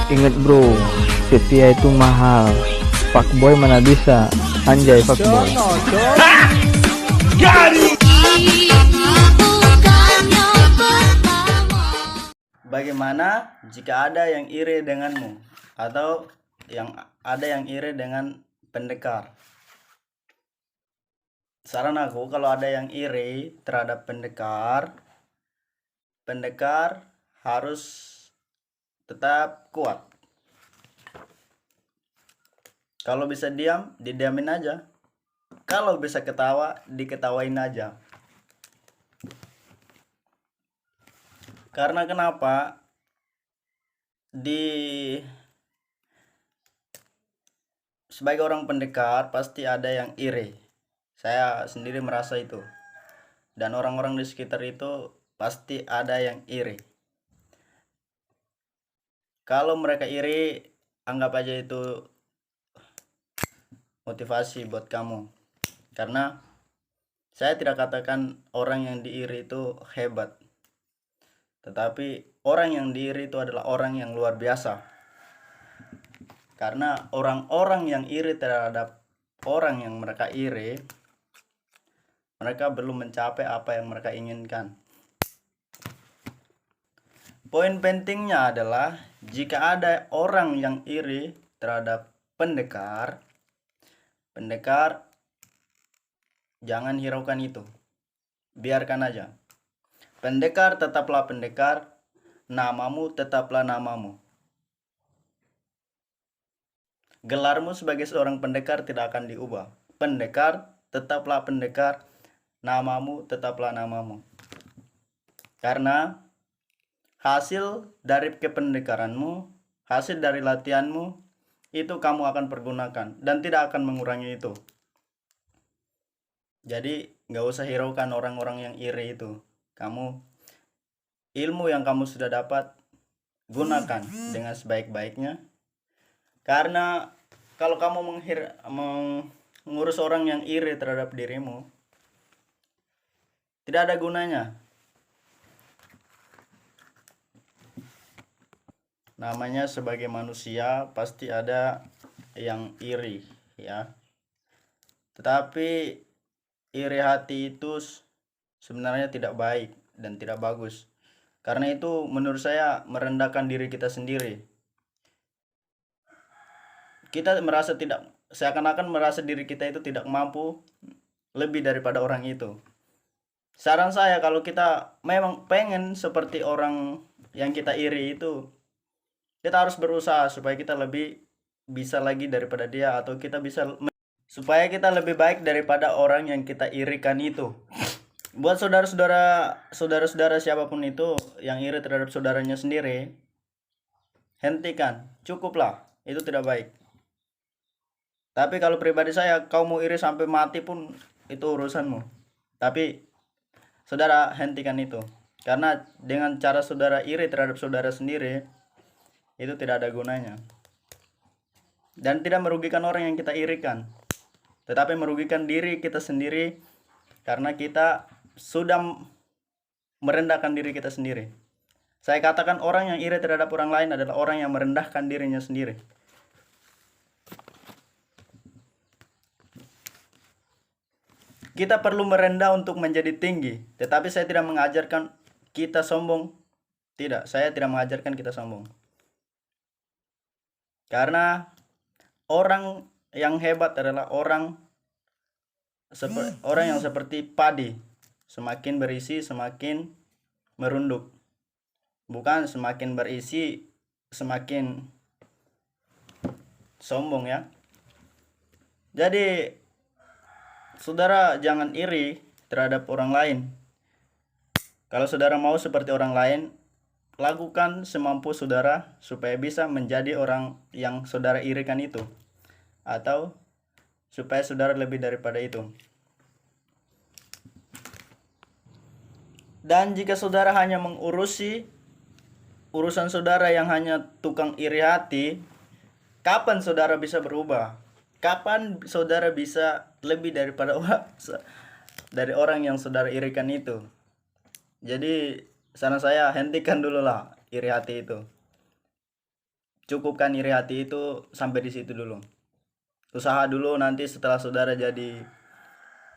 Ingat bro, setia itu mahal. Fuckboy mana bisa, anjay fuckboy. Bagaimana jika ada yang iri denganmu atau ada yang iri dengan pendekar? Saran aku, kalau ada yang iri terhadap pendekar harus tetap kuat. Kalau bisa diam, didiamin aja. Kalau bisa ketawa, diketawain aja. Karena kenapa? Sebagai orang pendekar pasti ada yang iri. Saya sendiri merasa itu. Dan orang-orang di sekitar itu pasti ada yang iri. Kalau mereka iri, anggap aja itu motivasi buat kamu. Karena saya tidak katakan orang yang diiri itu hebat. Tetapi orang yang diiri itu adalah orang yang luar biasa. Karena orang-orang yang iri terhadap orang yang mereka iri, mereka belum mencapai apa yang mereka inginkan. Poin pentingnya adalah jika ada orang yang iri terhadap pendekar jangan hiraukan itu. Biarkan aja. Pendekar tetaplah pendekar, namamu tetaplah namamu. Gelarmu sebagai seorang pendekar tidak akan diubah. Pendekar tetaplah pendekar, namamu tetaplah namamu. Karena hasil dari kependekaranmu, hasil dari latihanmu, itu kamu akan pergunakan dan tidak akan mengurangi itu. Jadi gak usah hiraukan orang-orang yang iri itu. Ilmu yang kamu sudah dapat, gunakan dengan sebaik-baiknya. Karena kalau kamu mengurus orang yang iri terhadap dirimu, tidak ada gunanya. Namanya sebagai manusia pasti ada yang iri, ya. Tetapi iri hati itu sebenarnya tidak baik dan tidak bagus. Karena itu menurut saya merendahkan diri kita sendiri. Kita seakan-akan merasa diri kita itu tidak mampu lebih daripada orang itu. Saran saya, kalau kita memang pengen seperti orang yang kita iri itu, kita harus berusaha supaya kita lebih bisa lagi daripada dia, atau supaya kita lebih baik daripada orang yang kita irikan itu. Buat saudara-saudara siapapun itu yang iri terhadap saudaranya sendiri, hentikan, cukuplah, itu tidak baik. Tapi kalau pribadi saya, kau mau iri sampai mati pun itu urusanmu. Tapi saudara hentikan itu. Karena dengan cara saudara iri terhadap saudara sendiri, itu tidak ada gunanya. Dan tidak merugikan orang yang kita irikan, tetapi merugikan diri kita sendiri, karena kita sudah merendahkan diri kita sendiri. Saya katakan orang yang iri terhadap orang lain adalah orang yang merendahkan dirinya sendiri. Kita perlu merendah untuk menjadi tinggi, tetapi saya tidak mengajarkan kita sombong. Tidak, saya tidak mengajarkan kita sombong. Karena orang yang hebat adalah orang yang seperti padi, semakin berisi semakin merunduk. Bukan semakin berisi semakin sombong, ya. Jadi saudara jangan iri terhadap orang lain. Kalau saudara mau seperti orang lain, lakukan semampu saudara supaya bisa menjadi orang yang saudara irikan itu, atau supaya saudara lebih daripada itu. Dan jika saudara hanya mengurusi urusan saudara yang hanya tukang iri hati, kapan saudara bisa berubah? Kapan saudara bisa lebih daripada dari orang yang saudara irikan itu? Jadi saran saya, hentikan dulu lah iri hati itu. cukupkan iri hati itu sampai di situ dulu. Usaha dulu, nanti setelah saudara jadi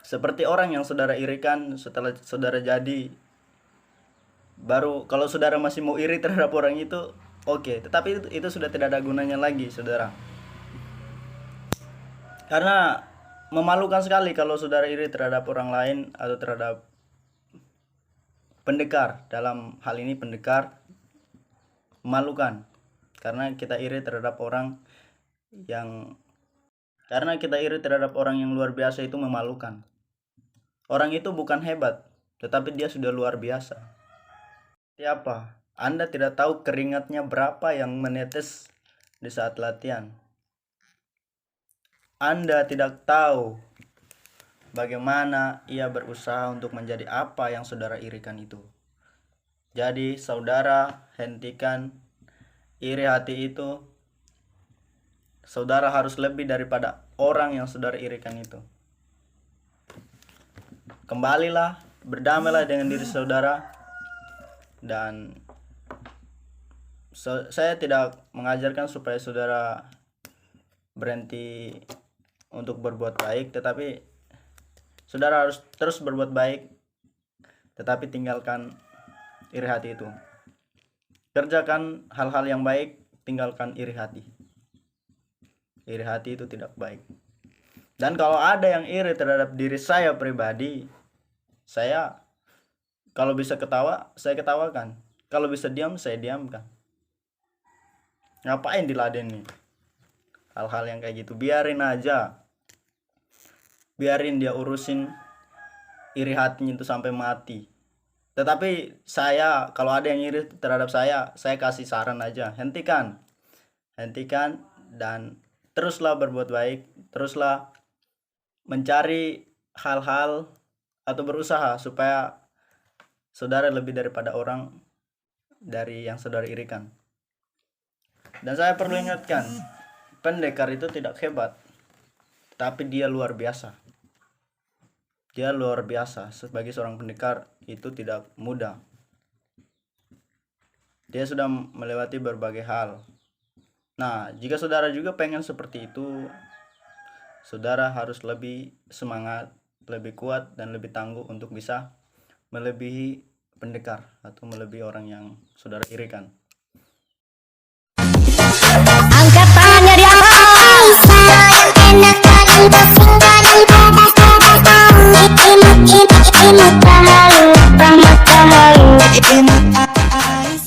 seperti orang yang saudara irikan, setelah saudara jadi, baru kalau saudara masih mau iri terhadap orang itu, oke. Tetapi itu sudah tidak ada gunanya lagi, saudara. Karena memalukan sekali kalau saudara iri terhadap orang lain atau terhadap pendekar. Dalam hal ini pendekar, memalukan. Karena kita iri terhadap orang yang luar biasa itu memalukan. Orang itu bukan hebat, tetapi dia sudah luar biasa. Siapa? Anda tidak tahu keringatnya berapa yang menetes di saat latihan. Anda tidak tahu bagaimana ia berusaha untuk menjadi apa yang saudara irikan itu. Jadi saudara hentikan iri hati itu. Saudara harus lebih daripada orang yang saudara irikan itu. Kembalilah, berdamailah dengan diri saudara. Dan saya tidak mengajarkan supaya saudara berhenti untuk berbuat baik, tetapi saudara harus terus berbuat baik, tetapi tinggalkan iri hati itu. Kerjakan hal-hal yang baik, tinggalkan iri hati. Iri hati itu tidak baik. Dan kalau ada yang iri terhadap diri saya pribadi, saya kalau bisa ketawa, saya ketawakan. Kalau bisa diam, saya diamkan. Ngapain diladeni? Hal-hal yang kayak gitu, biarin aja. Biarin dia urusin iri hatinya itu sampai mati. Tetapi saya, kalau ada yang iri terhadap saya kasih saran aja. Hentikan dan teruslah berbuat baik, teruslah mencari hal-hal atau berusaha supaya saudara lebih daripada orang dari yang saudara irikan. Dan saya perlu ingatkan, pendekar itu tidak hebat, tapi dia luar biasa. Dia luar biasa. Sebagai seorang pendekar itu tidak mudah. Dia sudah melewati berbagai hal. Nah, jika saudara juga pengen seperti itu, saudara harus lebih semangat, lebih kuat, dan lebih tangguh untuk bisa melebihi pendekar atau melebihi orang yang saudara irikan. Angkat tangannya di atas.